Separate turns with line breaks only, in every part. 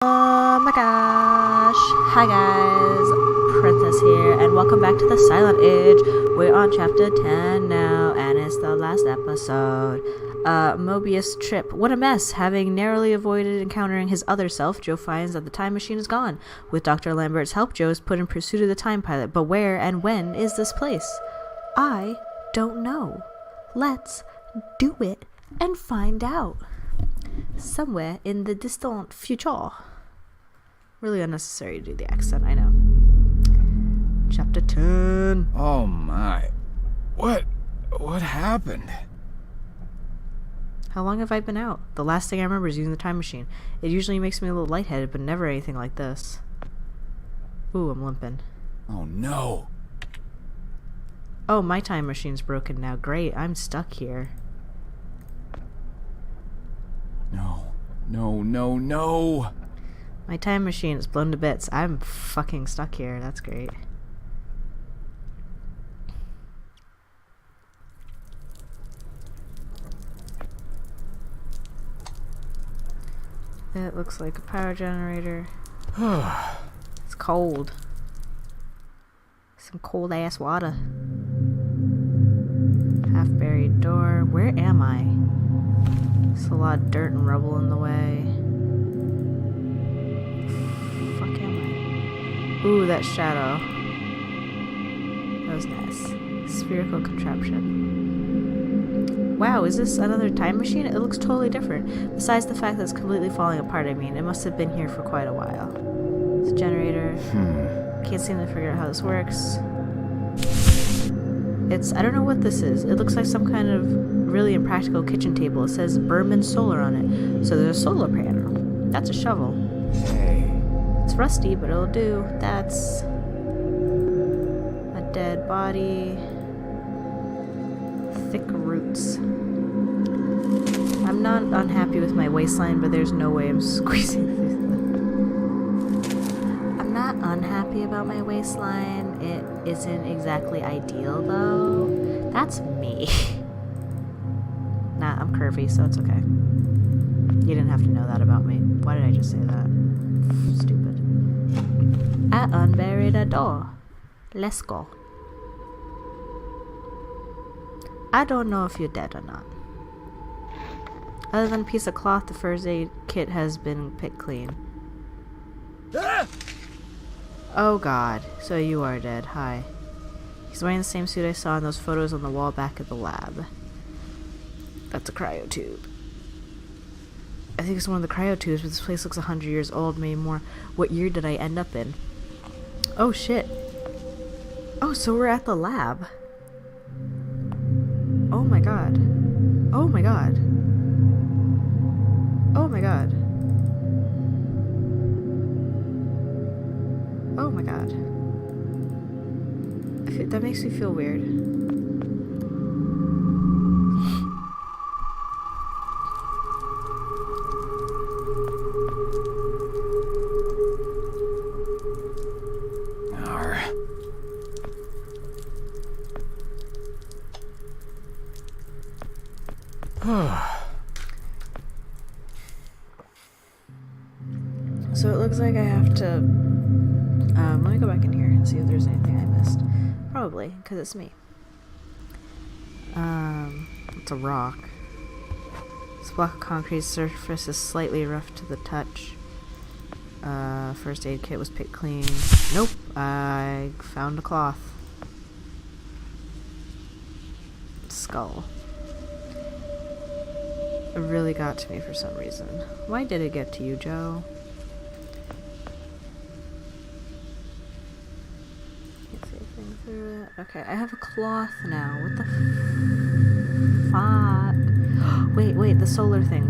Oh my gosh. Hi guys, Princess here, and welcome back to the Silent Age. We're on chapter 10 now, and it's the last episode. Mobius trip. What a mess. Having narrowly avoided encountering his other self, Joe finds that the time machine is gone. With Dr. Lambert's help, Joe is put in pursuit of the time pilot, but where and when is this place? I don't know. Let's do it and find out. Somewhere in the distant future. Really unnecessary to do the accent, I know. Chapter 10.
Oh my. What happened?
How long have I been out? The last thing I remember is using the time machine. It usually makes me a little lightheaded, but never anything like this. Ooh, I'm limping.
Oh no.
Oh, my time machine's broken now. Great, I'm stuck here.
No.
My time machine is blown to bits. I'm fucking stuck here. That's great. It looks like a power generator. It's cold. Some cold ass water. Half buried door. Where am I? There's a lot of dirt and rubble in the way. Fuck am I? Ooh, that shadow. That was nice. Spherical contraption. Wow, is this another time machine? It looks totally different. Besides the fact that it's completely falling apart, I mean. It must have been here for quite a while. It's a generator. Can't seem to figure out how this works. I don't know what this is. It looks like some kind of really impractical kitchen table. It says Berman Solar on it. So there's a solar panel. That's a shovel.
Hey.
It's rusty, but it'll do. That's a dead body. Thick roots. I'm not unhappy with my waistline, but there's no way I'm squeezing through them. I'm not unhappy about my waistline. It isn't exactly ideal, though. That's me. Nah, I'm curvy, so it's okay. You didn't have to know that about me. Why did I just say that? Stupid. I unburied a door. Let's go. I don't know if you're dead or not. Other than a piece of cloth, the first aid kit has been picked clean. Oh god, so you are dead. Hi. He's wearing the same suit I saw in those photos on the wall back at the lab. That's a cryotube. I think it's one of the cryotubes, but this place looks 100 years old, maybe more. What year did I end up in? Oh shit. Oh, so we're at the lab. Oh my god. Oh my god. Oh my god. Oh my god. That makes me feel weird. So it looks like I have to let me go back in here and see if there's anything I missed. Probably, because it's me. It's a rock. This block of concrete surface is slightly rough to the touch. First aid kit was picked clean. Nope, I found a cloth. Skull. It really got to me for some reason. Why did it get to you, Joe? Can't see anything through it. Okay, I have a cloth now. What the fuck? Wait, the solar thing.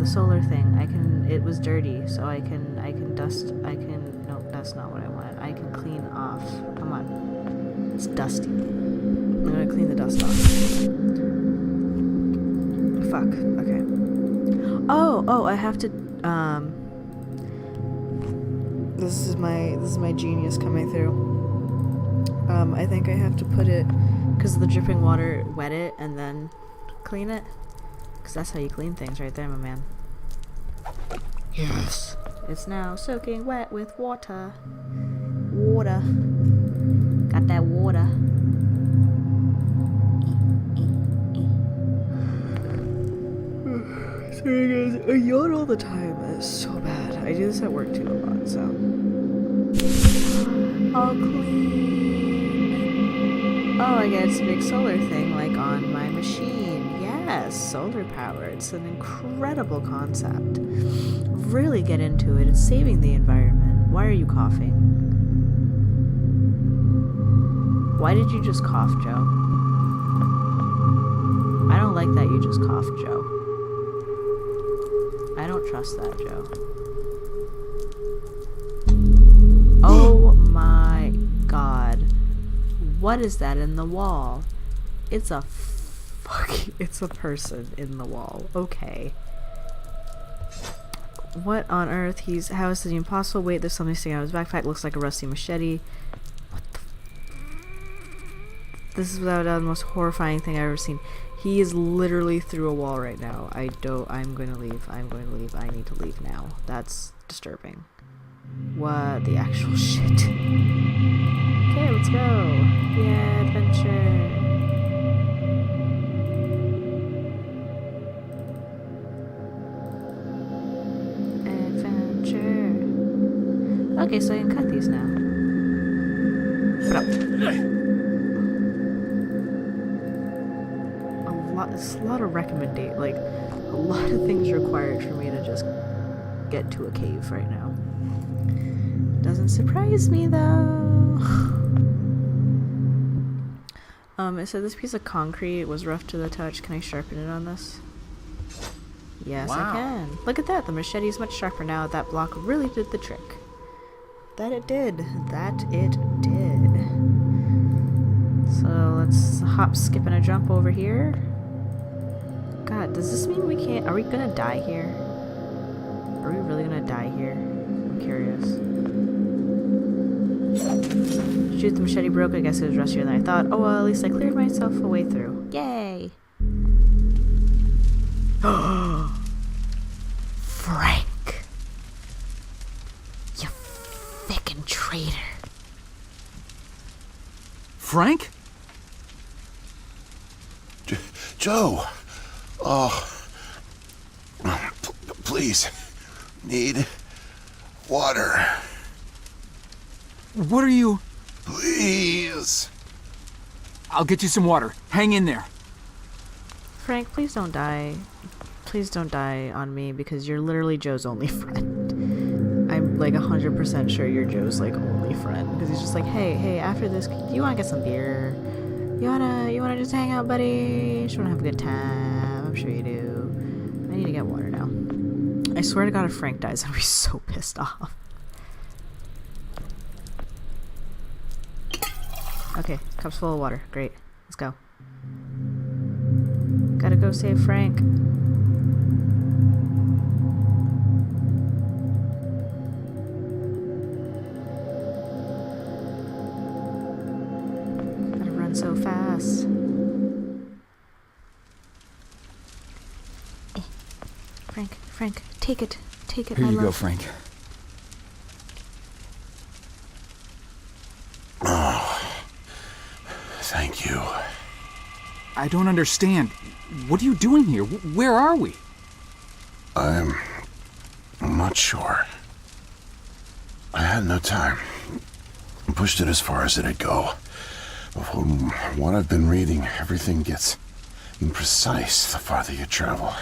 It was dirty, so I can dust, nope, that's not what I wanted. I can clean off. Come on. It's dusty. I'm gonna clean the dust off. Fuck, okay. Oh, I have to, this is my genius coming through. I think I have to put it, because of the dripping water, wet it, and then clean it. Because that's how you clean things right there, my man.
Yes.
It's now soaking wet with water. Water. Got that water. Sorry guys, I yawn all the time. It's so bad. I do this at work too a lot, so. All clean. Oh, I get it's a big solar thing like on my machine. Yes, solar power. It's an incredible concept. Really get into it. It's saving the environment. Why are you coughing? Why did you just cough, Joe? I don't like that you just coughed, Joe. I don't trust that, Joe. Oh my god. What is that in the wall? It's a it's a person in the wall. Okay. What on earth? How is it impossible? Wait, there's something sticking out of his backpack. Looks like a rusty machete. What the This is without doubt the most horrifying thing I've ever seen. He is literally through a wall right now. I'm going to leave. I'm going to leave. I need to leave now. That's disturbing. What the actual shit? Okay, let's go. Yeah, adventure. Okay, so I can cut these now. What up? It's a lot of like, a lot of things required for me to just get to a cave right now. Doesn't surprise me though. It said this piece of concrete was rough to the touch. Can I sharpen it on this? Yes, wow. I can. Look at that. The machete is much sharper now. That block really did the trick. That it did. That it did. So let's hop, skip, and a jump over here. God, does this mean we can't... Are we gonna die here? Are we really gonna die here? I'm curious. Shoot, the machete broke. I guess it was rustier than I thought. Oh, well, at least I cleared myself a way through. Yay! Frank! You frickin' traitor.
Frank?
Joe! Oh. Please. Need water.
What are you...
Please.
I'll get you some water. Hang in there.
Frank, please don't die. Please don't die on me because you're literally Joe's only friend. I'm like 100% sure you're Joe's like only friend because he's just like, hey, after this, do you want to get some beer? You wanna just hang out, buddy? Just wanna have a good time? I'm sure you do. I need to get water now. I swear to God, if Frank dies, I'll be so pissed off. Okay, cup's full of water. Great. Let's go. Gotta go save Frank. Gotta run so fast. Frank, take it. Take it,
Here
my
you
love.
go, Frank.
Thank you.
I don't understand. What are you doing here? Where are we?
I'm not sure. I had no time. Pushed it as far as it'd go. But from what I've been reading, everything gets imprecise the farther you travel.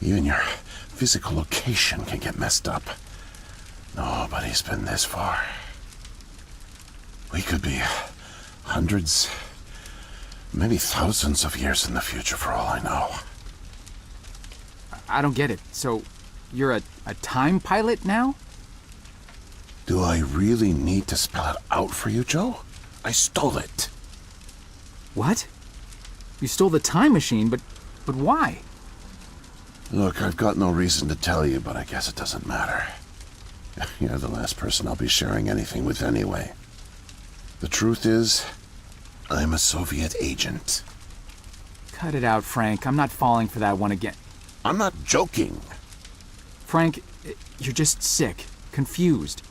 Even your physical location can get messed up. Nobody's been this far. We could be hundreds, maybe thousands of years in the future for all I know.
I don't get it. So, you're a time pilot now?
Do I really need to spell it out for you, Joe? I stole it.
What? You stole the time machine, but why?
Look, I've got no reason to tell you, but I guess it doesn't matter. You're the last person I'll be sharing anything with anyway. The truth is, I'm a Soviet agent.
Cut it out, Frank. I'm not falling for that one again.
I'm not joking.
Frank, You're just sick, confused.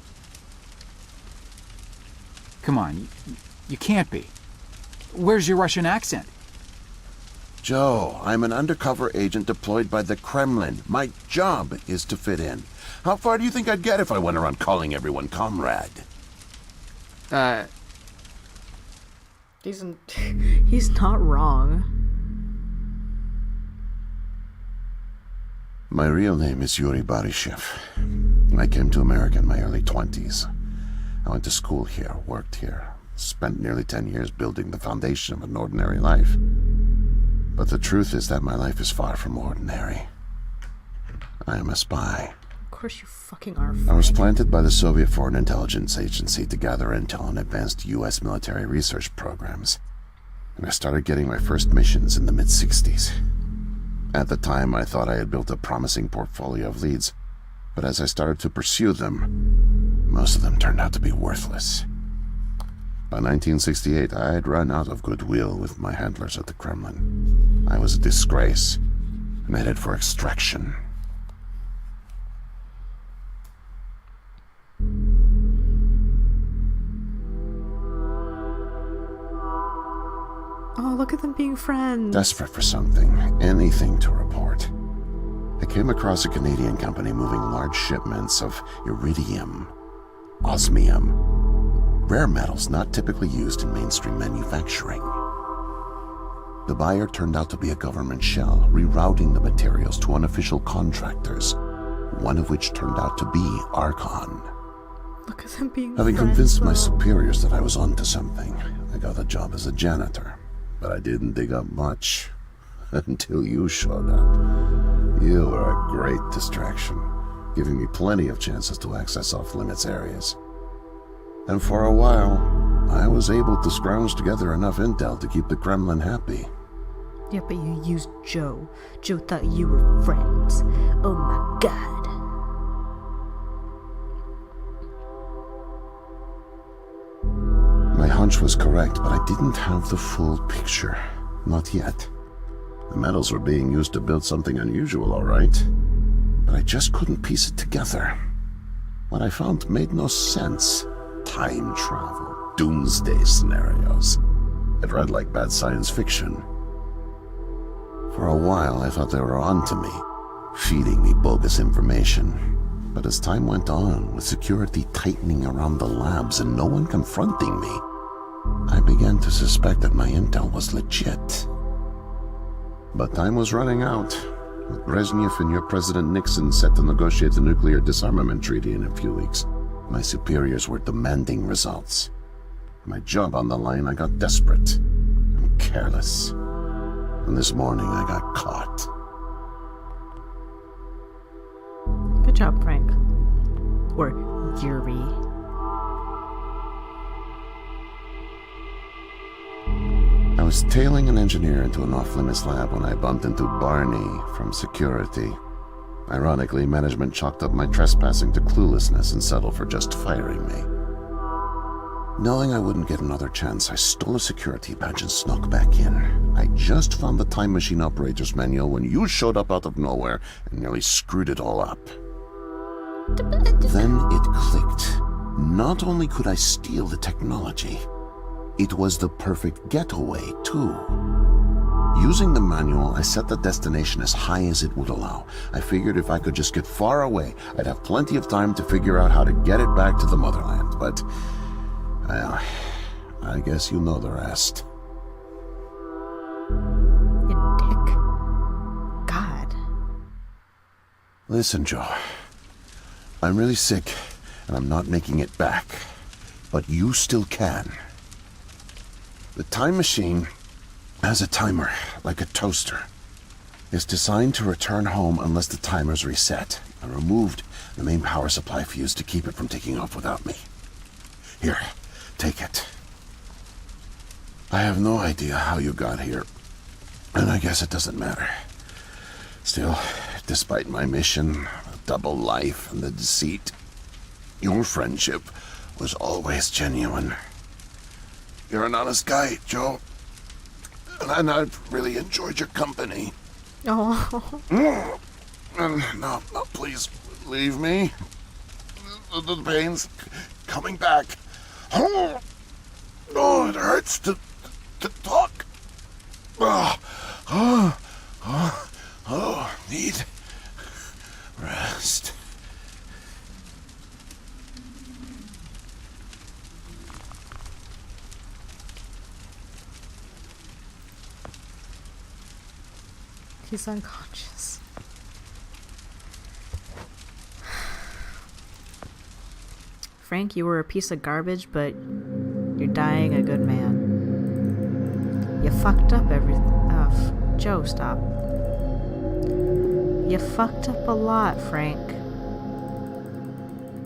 Come on, you can't be. Where's your Russian accent?
Joe, I'm an undercover agent deployed by the Kremlin. My job is to fit in. How far do you think I'd get if I went around calling everyone comrade?
He's not wrong.
My real name is Yuri Barishev. I came to America in my early 20s. I went to school here, worked here, spent nearly 10 years building the foundation of an ordinary life. But the truth is that my life is far from ordinary. I am a spy.
Of course you fucking are.
I was planted by the Soviet Foreign Intelligence Agency to gather intel on advanced U.S. military research programs. And I started getting my first missions in the mid-60s. At the time, I thought I had built a promising portfolio of leads. But as I started to pursue them, most of them turned out to be worthless. By 1968, I had run out of goodwill with my handlers at the Kremlin. I was a disgrace, and headed for extraction.
Oh, look at them being friends.
Desperate for something, anything to report. I came across a Canadian company moving large shipments of iridium, osmium, rare metals not typically used in mainstream manufacturing. The buyer turned out to be a government shell, rerouting the materials to unofficial contractors, one of which turned out to be Archon.
Look at them being
Having
friends,
convinced my
though.
superiors that I was onto something, I got a job as a janitor. But I didn't dig up much until you showed up. You were a great distraction, giving me plenty of chances to access off-limits areas. And for a while, I was able to scrounge together enough intel to keep the Kremlin happy.
Yeah, but you used Joe. Joe thought you were friends. Oh my god.
My hunch was correct, but I didn't have the full picture. Not yet. The metals were being used to build something unusual, all right. But I just couldn't piece it together. What I found made no sense. Time travel, doomsday scenarios. It read like bad science fiction. For a while, I thought they were onto me, feeding me bogus information. But as time went on, with security tightening around the labs and no one confronting me, I began to suspect that my intel was legit. But time was running out, with Brezhnev and your President Nixon set to negotiate the nuclear disarmament treaty in a few weeks. My superiors were demanding results. My job on the line, I got desperate and careless. And this morning I got caught.
Good job, Frank. Or Yuri.
I was tailing an engineer into an off-limits lab when I bumped into Barney from security. Ironically, management chalked up my trespassing to cluelessness and settled for just firing me. Knowing I wouldn't get another chance, I stole a security badge and snuck back in. I just found the time machine operator's manual when you showed up out of nowhere and nearly screwed it all up. Then it clicked. Not only could I steal the technology, it was the perfect getaway, too. Using the manual, I set the destination as high as it would allow. I figured if I could just get far away, I'd have plenty of time to figure out how to get it back to the motherland. But, well, I guess you know the rest.
You dick. God.
Listen, Joe. I'm really sick, and I'm not making it back. But you still can. The time machine has a timer, like a toaster. It's designed to return home unless the timer's reset. I removed the main power supply fuse to keep it from taking off without me. Here, take it. I have no idea how you got here, and I guess it doesn't matter. Still, despite my mission, the double life, and the deceit, your friendship was always genuine. You're an honest guy, Joe. And I've really enjoyed your company.
Oh.
No, please, leave me. The pain's coming back. Oh, it hurts to talk. Need rest.
He's unconscious. Frank, you were a piece of garbage, but you're dying a good man. You fucked up everything. Joe, stop. You fucked up a lot, Frank.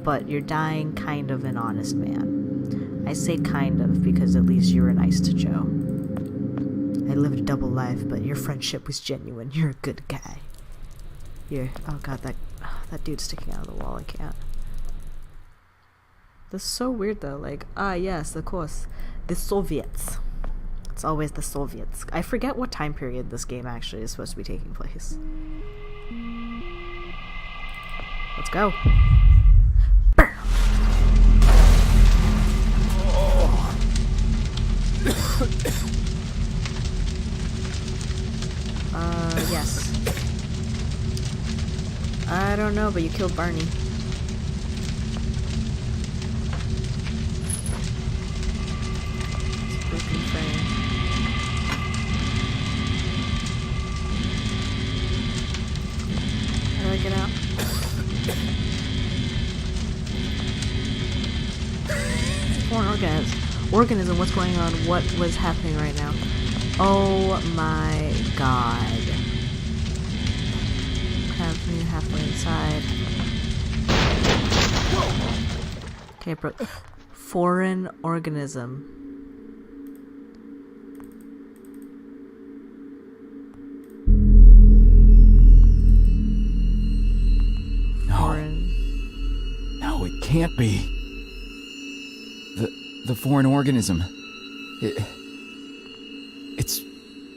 But you're dying kind of an honest man. I say kind of because at least you were nice to Joe. I lived a double life, but your friendship was genuine. You're a good guy. Oh god, that dude's sticking out of the wall. I can't. This is so weird though. Like, yes, of course, the Soviets. It's always the Soviets. I forget what time period this game actually is supposed to be taking place. Let's go. Yes. I don't know, but you killed Barney. It's a broken frame. How do I get out? Foreign organism, what's going on? What was happening right now? Oh my god. Have me halfway inside. Okay, bro. Foreign organism.
No, it can't be. The foreign organism.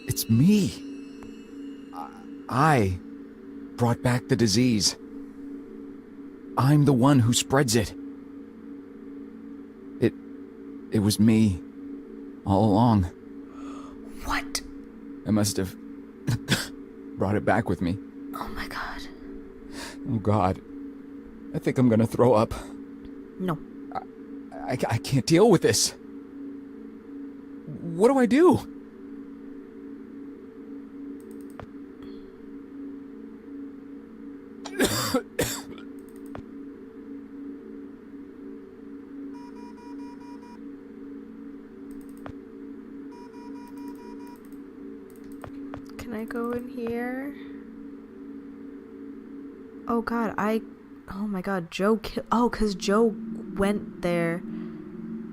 It's me. I brought back the disease. I'm the one who spreads it. It was me all along.
What?
I must have brought it back with me.
Oh my god.
Oh god. I think I'm gonna throw up.
No.
I can't deal with this. What do I do?
Can I go in here? Oh god, oh my god, Joe cause Joe went there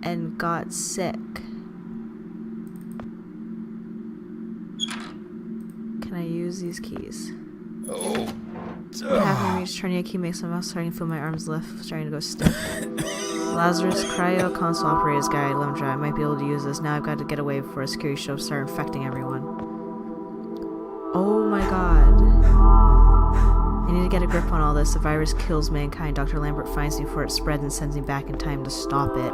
and got sick. Can I use these keys?
Oh.
What happened to me? Just turning a key makes my mouth starting to feel my arms lift, starting to go stiff. Lazarus, cryo console operator's guide, limb dry. I might be able to use this. Now I've got to get away before a security show start infecting everyone. Oh my god. I need to get a grip on all this. The virus kills mankind. Dr. Lambert finds me before it spreads and sends me back in time to stop it.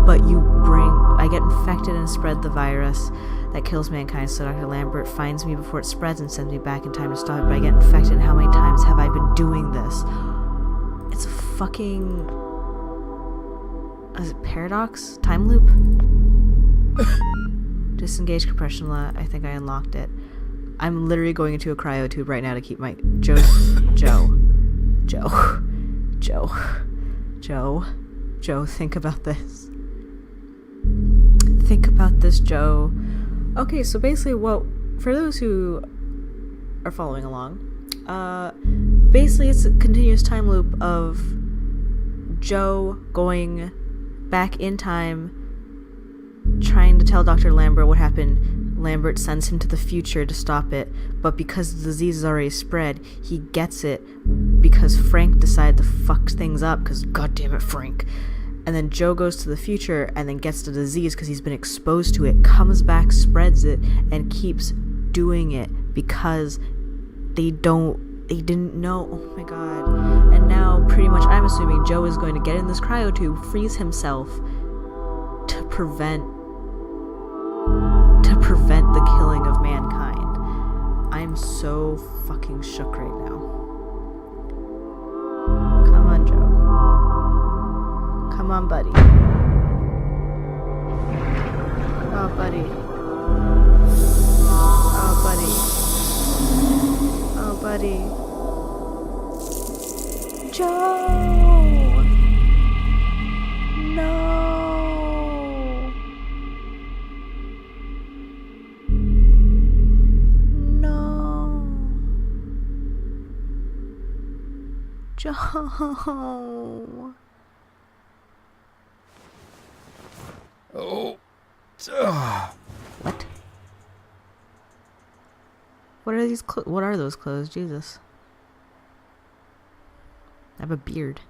But I get infected and spread the virus that kills mankind. So Dr. Lambert finds me before it spreads and sends me back in time to stop it. But I get infected, and how many times have I been doing this? It's a fucking... Is it paradox? Time loop? Disengage compression law. I think I unlocked it. I'm literally going into a cryo tube right now to keep my... Joe, think about this. Think about this, Joe. Okay, so basically for those who are following along, basically it's a continuous time loop of Joe going back in time, trying to tell Dr. Lambert what happened. Lambert sends him to the future to stop it, but because the disease is already spread, he gets it because Frank decided to fuck things up, because goddammit Frank. And then Joe goes to the future and then gets the disease because he's been exposed to it, comes back, spreads it, and keeps doing it because they didn't know. Oh my god. And now pretty much I'm assuming Joe is going to get in this cryo tube, freeze himself to prevent the killing of mankind. I'm so fucking shook right now. Come on, Joe. Come on, buddy. Oh, buddy. Oh, buddy. Oh, buddy. Joe! No! No! Joe!
Oh.
What? What are these what are those clothes? Jesus. I have a beard.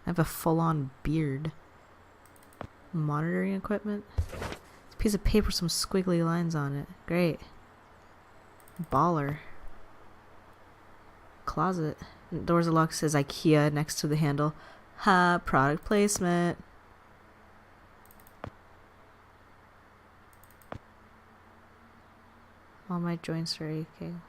I have a full-on beard. Monitoring equipment. This piece of paper, some squiggly lines on it. Great. Baller. Closet. Doors are locked. Says IKEA next to the handle. Ha! Product placement. All my joints are aching.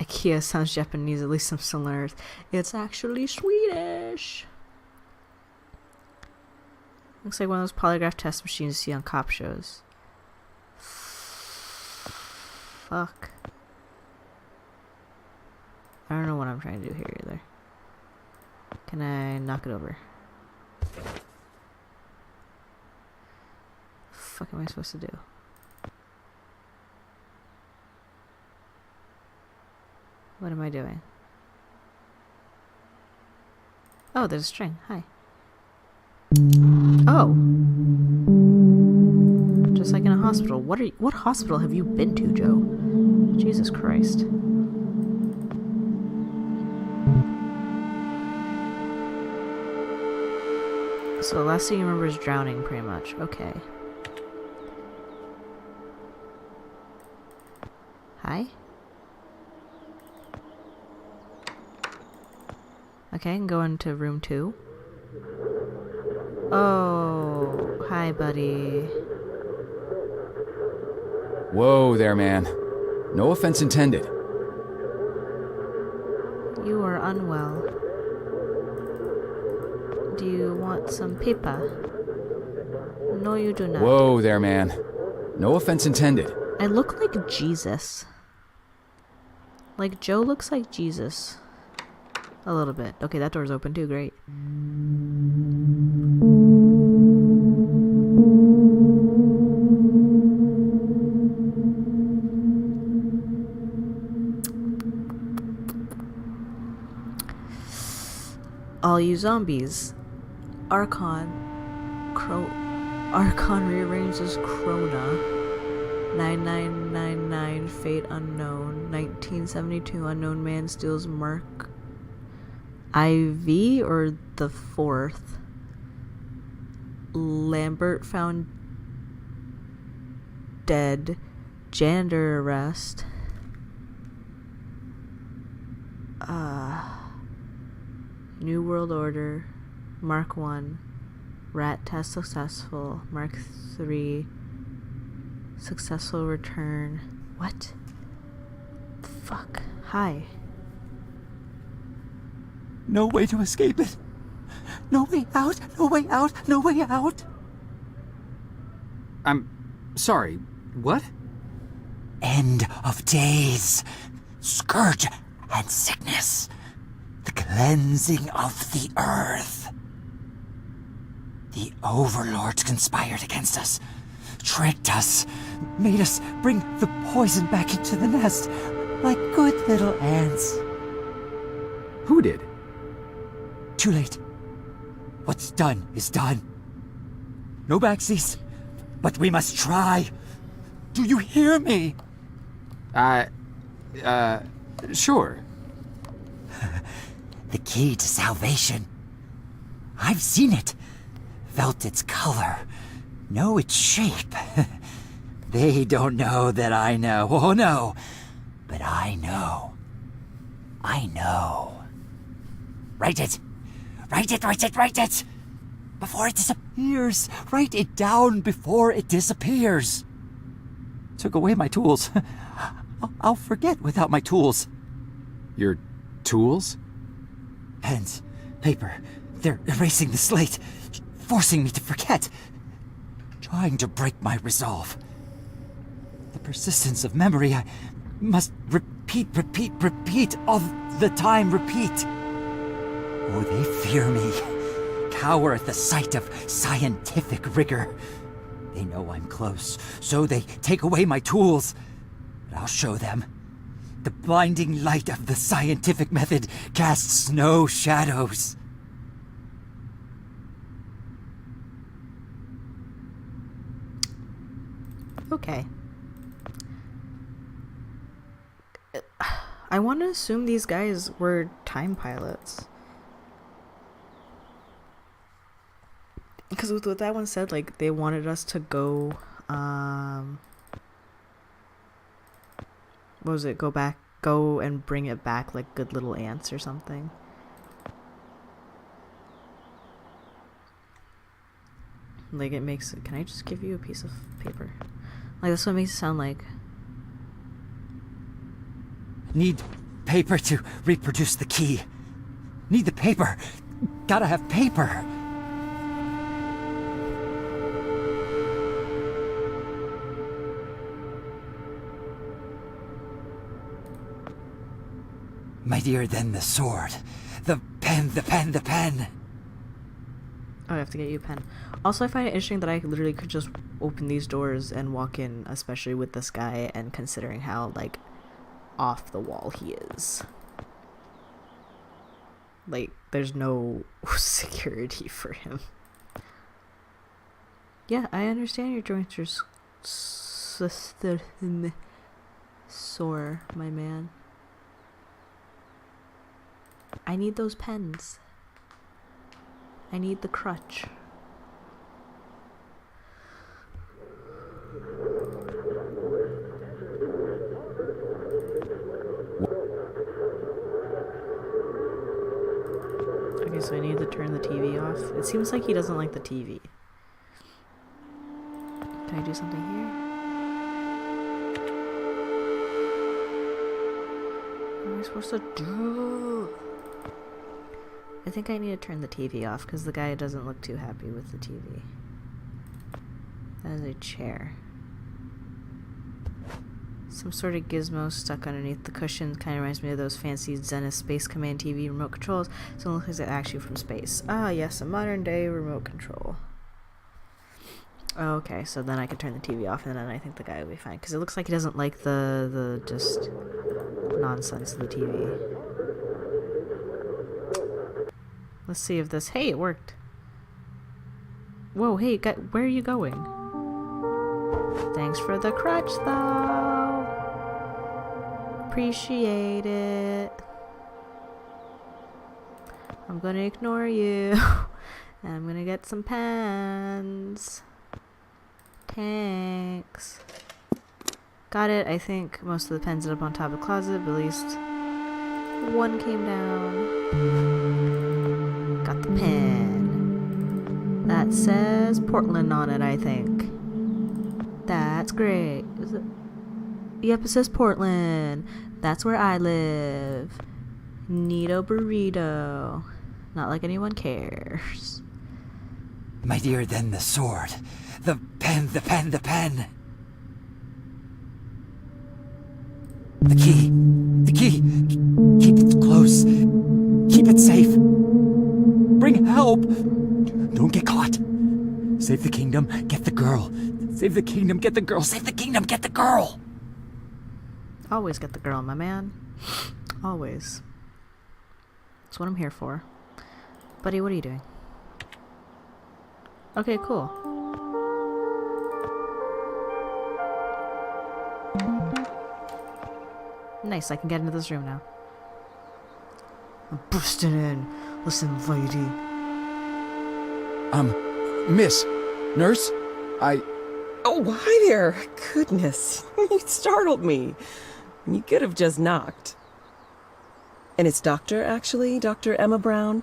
IKEA sounds Japanese, at least some similarities. It's actually Swedish. Looks like one of those polygraph test machines you see on cop shows. Fuck. I don't know what I'm trying to do here either. Can I knock it over? What am I supposed to do? What am I doing? Oh, there's a string. Hi. Oh. Just like in a hospital. What hospital have you been to, Joe? Jesus Christ. So the last thing you remember is drowning, pretty much. Okay. Hi? Okay, I can go into room 2. Oh, hi, buddy.
Whoa there, man. No offense intended.
You are unwell. Do you want some paper? No, you do not.
Whoa there, man. No offense intended.
I look like Jesus. Like, Joe looks like Jesus. A little bit. Okay, that door's open too. Great. All you zombies. Archon rearranges Krona. 9999 Fate Unknown. 1972 Unknown Man steals Mark IV or the 4th. Lambert found dead. Janitor arrest. New World Order. Mark 1. Rat test successful. Mark 3. Successful return. What? The fuck? Hi.
No way to escape it. No way out. No way out. No way out.
I'm sorry. What?
End of days. Scourge and sickness. The cleansing of the earth. The overlords conspired against us. Tricked us. Made us bring the poison back into the nest. Like good little ants.
Who did?
Too late. What's done is done. No backsies. But we must try. Do you hear me?
Sure.
The key to salvation. I've seen it. Felt its color. Know its shape. They don't know that I know. Oh no. But I know. I know. Write it. Write it, write it, write it! Before it disappears. Write it down before it disappears. Took away my tools. I'll forget without my tools.
Your tools?
Pens, paper, they're erasing the slate, forcing me to forget, trying to break my resolve. The persistence of memory, I must repeat all the time, repeat. Oh, they fear me, cower at the sight of scientific rigor. They know I'm close, so they take away my tools. But I'll show them. The blinding light of the scientific method casts no shadows.
Okay. I want to assume these guys were time pilots. Because with what that one said, like, they wanted us to go, what was it? Go and bring it back like good little ants or something. Like, it makes, can I just give you a piece of paper? Like, that's what it makes it sound like.
Need paper to reproduce the key. Need the paper. Gotta have paper. Mightier than the sword. The pen, the pen, the pen.
Oh, I have to get you a pen. Also, I find it interesting that I literally could just open these doors and walk in, especially with this guy, and considering how, like, off the wall he is. Like, there's no security for him. Yeah, I understand your joints are sore, my man. I need those pens. I need the crutch. Okay, so I need to turn the TV off. It seems like he doesn't like the TV. Can I do something here? What am I supposed to do? I think I need to turn the TV off because the guy doesn't look too happy with the TV. That is a chair. Some sort of gizmo stuck underneath the cushion. Kind of reminds me of those fancy Zenith Space Command TV remote controls. So it looks like it's actually from space. Ah, yes, a modern day remote control. Okay, so then I can turn the TV off and then I think the guy will be fine. Because it looks like he doesn't like the just nonsense of the TV. Let's see if this... Hey, it worked. Whoa, hey, where are you going? Thanks for the crutch, though. Appreciate it. I'm gonna ignore you. And I'm gonna get some pens. Thanks. Got it. I think most of the pens ended up on top of the closet, but at least one came down. Got the pen. That says Portland on it, I think. That's great. Is it? Yep, it says Portland. That's where I live. Neato burrito. Not like anyone cares.
Mightier than the sword. The pen, the pen, the pen. The key. The key. Keep it close. Keep it safe. Bring help. Don't get caught. Save the kingdom. Get the girl. Save the kingdom. Get the girl. Save the kingdom. Get the girl.
Always get the girl, my man. Always. That's what I'm here for. Buddy, what are you doing? Okay, cool. Nice, I can get into this room now. I'm bursting in. Listen, lady.
Miss, nurse, Oh,
Oh, hi there. Goodness, you startled me. You could have just knocked. And it's Dr. Emma Brown?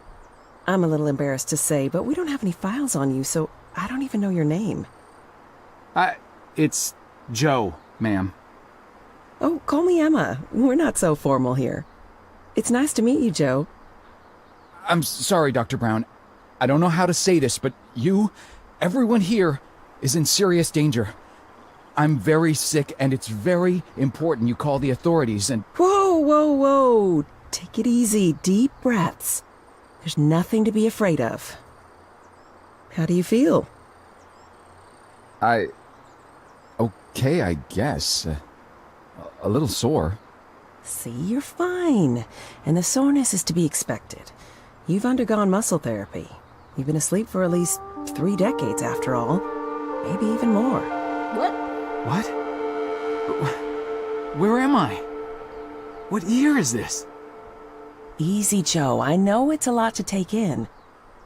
I'm a little embarrassed to say, but we don't have any files on you, so I don't even know your name.
It's Joe, ma'am.
Oh, call me Emma. We're not so formal here. It's nice to meet you, Joe.
I'm sorry, Dr. Brown. I don't know how to say this, but everyone here, is in serious danger. I'm very sick, and it's very important you call the authorities and...
Whoa. Take it easy. Deep breaths. There's nothing to be afraid of. How do you feel?
Okay, I guess. A little sore.
See, you're fine. And the soreness is to be expected. You've undergone muscle therapy. You've been asleep for at least 3 decades, after all. Maybe even more.
What? Where am I? What year is this?
Easy, Joe. I know it's a lot to take in.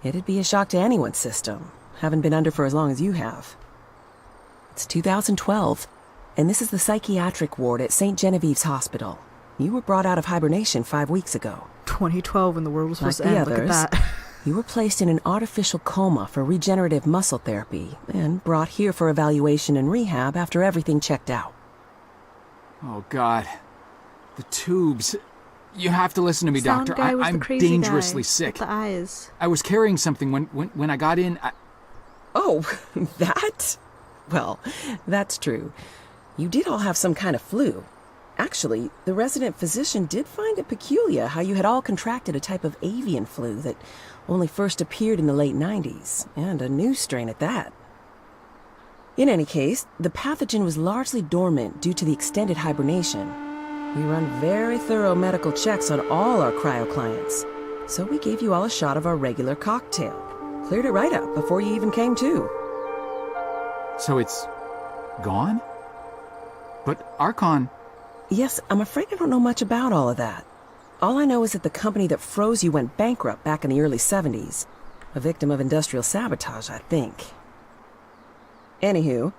It'd be a shock to anyone's system. Haven't been under for as long as you have. It's 2012, and this is the psychiatric ward at St. Genevieve's Hospital. You were brought out of hibernation 5 weeks ago.
2012 when the world was supposed
Like
to
the
end. Look at
others,
that.
You were placed in an artificial coma for regenerative muscle therapy and brought here for evaluation and rehab after everything checked out.
Oh, God. The tubes. You have to listen to me,
Sound
doctor.
guy was the
I'm
crazy
dangerously
guy
sick.
with the eyes.
I was carrying something when I got in.
Oh, that? Well, that's true. You did all have some kind of flu. Actually, the resident physician did find it peculiar how you had all contracted a type of avian flu that only first appeared in the late 90s, and a new strain at that. In any case, the pathogen was largely dormant due to the extended hibernation. We run very thorough medical checks on all our cryo clients, so we gave you all a shot of our regular cocktail. Cleared it right up before you even came to.
So it's gone? But Archon...
Yes, I'm afraid I don't know much about all of that. All I know is that the company that froze you went bankrupt back in the early 70s. A victim of industrial sabotage, I think. Anywho,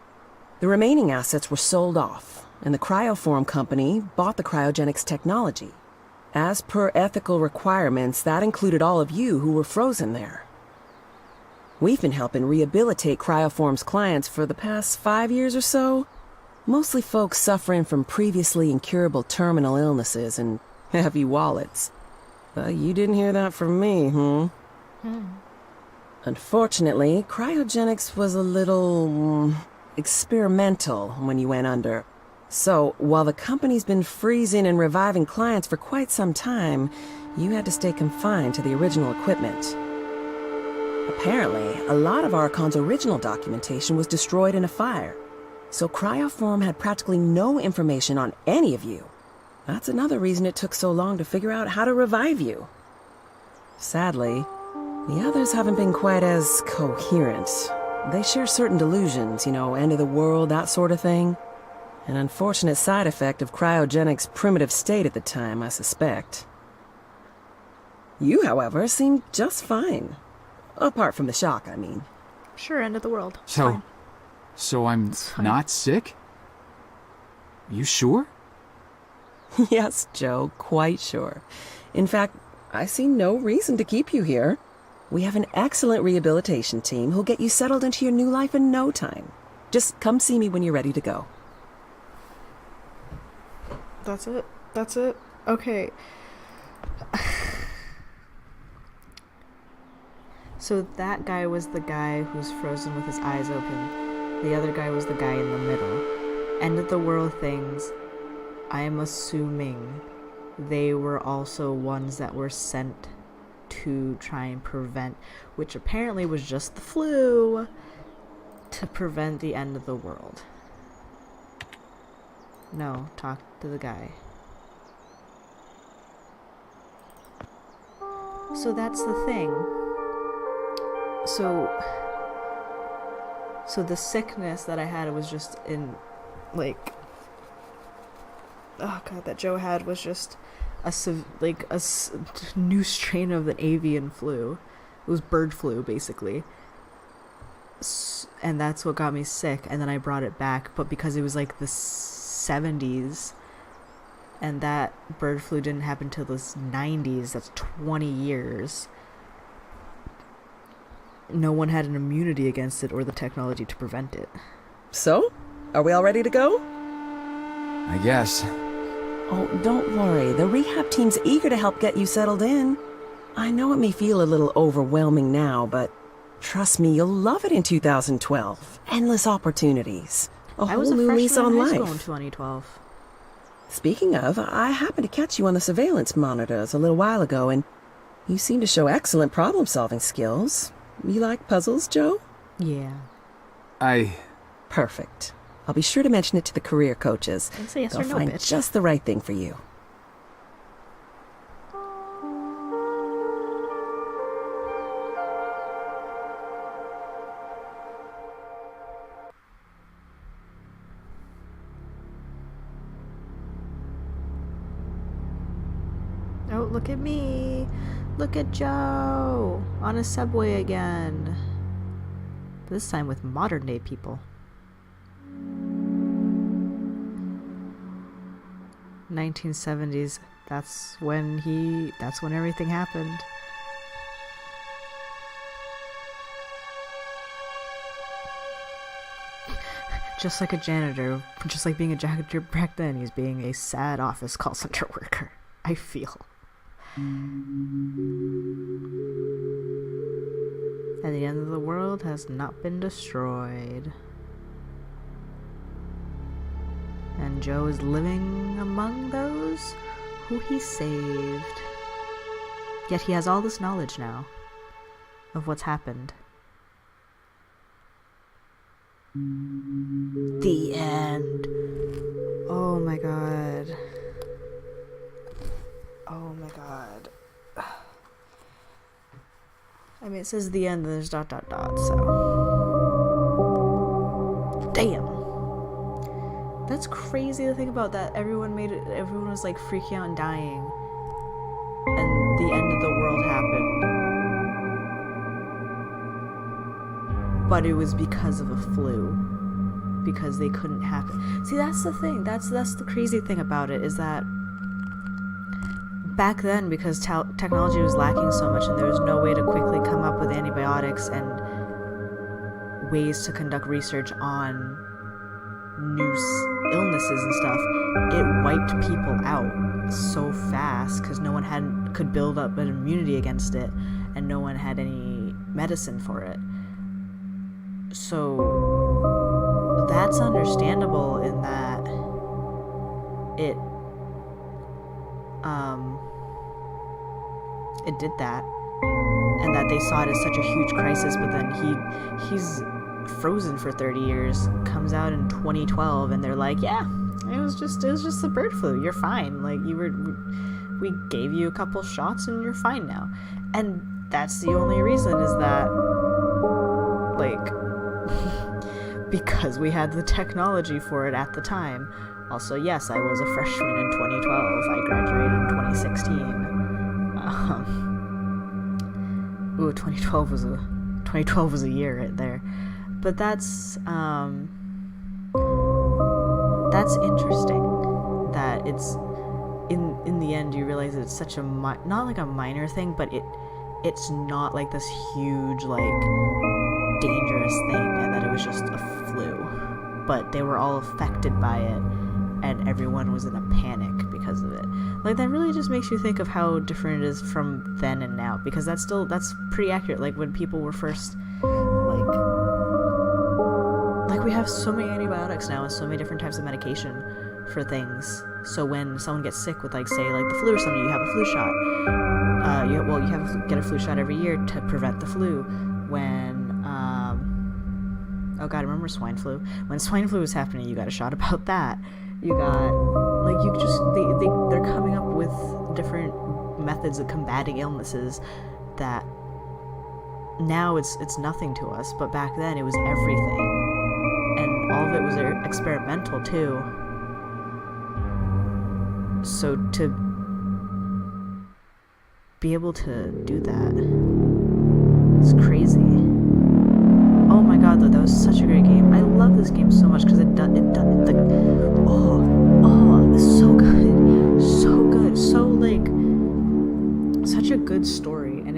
the remaining assets were sold off, and the Cryoform company bought the cryogenics technology. As per ethical requirements, that included all of you who were frozen there. We've been helping rehabilitate Cryoform's clients for the past 5 years or so. Mostly folks suffering from previously incurable terminal illnesses and heavy wallets. But you didn't hear that from me, Unfortunately, cryogenics was a little experimental when you went under. So, while the company's been freezing and reviving clients for quite some time, you had to stay confined to the original equipment. Apparently, a lot of Archon's original documentation was destroyed in a fire. So Cryoform had practically no information on any of you. That's another reason it took so long to figure out how to revive you. Sadly, the others haven't been quite as coherent. They share certain delusions, end of the world, that sort of thing. An unfortunate side effect of cryogenics' primitive state at the time, I suspect. You, however, seemed just fine. Apart from the shock, I mean.
Sure, end of the world. It's
So...
fine.
So I'm
fine.
not sick? You sure?
Yes, Joe, quite sure. In fact, I see no reason to keep you here. We have an excellent rehabilitation team who'll get you settled into your new life in no time. Just come see me when you're ready to go.
That's it. Okay. So that guy was the guy who's frozen with his eyes open. The other guy was the guy in the middle. End of the world things. I am assuming they were also ones that were sent to try and prevent, which apparently was just the flu, to prevent the end of the world. No, talk to the guy. So that's the thing. So the sickness that I had was just in, that Joe had was just a new strain of the avian flu. It was bird flu, basically. And that's what got me sick, and then I brought it back, but because it was like the 70s, and that bird flu didn't happen till the 90s, that's 20 years. No one had an immunity against it or the technology to prevent it.
So, are we all ready to go?
I guess.
Oh, don't worry. The rehab team's eager to help get you settled in. I know it may feel a little overwhelming now, but trust me, you'll love it in 2012. Endless opportunities. A
I was
whole
a
new
freshman
lease on
in high
life.
school in 2012.
Speaking of, I happened to catch you on the surveillance monitors a little while ago, and you seem to show excellent problem-solving skills. You like puzzles, Joe?
Yeah.
Perfect. I'll be sure to mention it to the career coaches.
And say yes
They'll
or no,
find
bitch.
just the right thing for you.
Oh, look at me. Look at Joe on a subway again. This time with modern day people. 1970s. That's when everything happened. Just like a janitor, just like being a janitor back then, he's being a sad office call center worker, I feel. And the end of the world has not been destroyed. And Joe is living among those who he saved. Yet he has all this knowledge now of what's happened. The end. Oh my god. Oh my god. I mean, it says the end, and there's ... so. Damn. That's crazy to think about, that everyone was like freaking out and dying. And the end of the world happened. But it was because of a flu. Because they couldn't happen. See, that's the thing. That's the crazy thing about it, is that back then, because technology was lacking so much and there was no way to quickly come up with antibiotics and ways to conduct research on new illnesses and stuff, it wiped people out so fast because no one could build up an immunity against it, and no one had any medicine for it. So that's understandable in that it did that, and that they saw it as such a huge crisis. But then he's frozen for 30 years, comes out in 2012, and they're like, yeah, it was just the bird flu, you're fine, like we gave you a couple shots and you're fine now. And that's the only reason, is that, like, because we had the technology for it at the time. Also, yes, I was a freshman in 2012. I graduated in 2016. 2012 was a year right there. But that's interesting. That it's in the end you realize it's such a not like a minor thing, but it's not like this huge, like, dangerous thing, and that it was just a flu. But they were all affected by it, and everyone was in a panic because of it. Like, that really just makes you think of how different it is from then and now, because that's pretty accurate. Like, when people were first, like we have so many antibiotics now and so many different types of medication for things. So when someone gets sick with, like, say, like the flu or something, you have a flu shot. You get a flu shot every year to prevent the flu. When oh god, I remember swine flu. When swine flu was happening, you got a shot about that. You got, like, they're coming up with different methods of combating illnesses that now it's nothing to us, but back then it was everything, and all of it was experimental too. So to be able to do that, it's crazy. Oh my god. god, though, that was such a great game. I love this game so much because it does, like, it's so good. So good. So, like, such a good story. And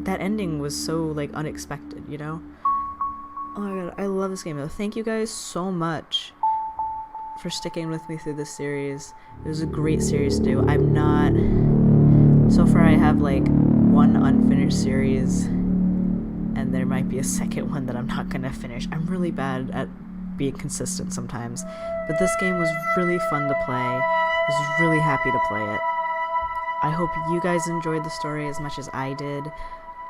that ending was so, like, unexpected, you know? Oh my god, I love this game, though. Thank you guys so much for sticking with me through this series. It was a great series to do. So far I have, like, one unfinished series, and there might be a second one that I'm not gonna finish. I'm really bad at being consistent sometimes, but this game was really fun to play. I was really happy to play it. I hope you guys enjoyed the story as much as I did.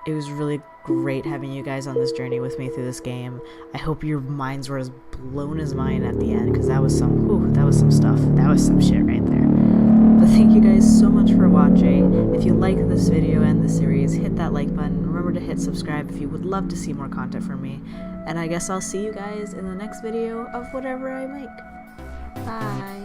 It was really great having you guys on this journey with me through this game. I hope your minds were as blown as mine at the end, because that was some stuff. That was some shit right there. But thank you guys so much for watching. If you like this video and the series, hit that like button. Remember to hit subscribe if you would love to see more content from me. And I guess I'll see you guys in the next video of whatever I make. Bye!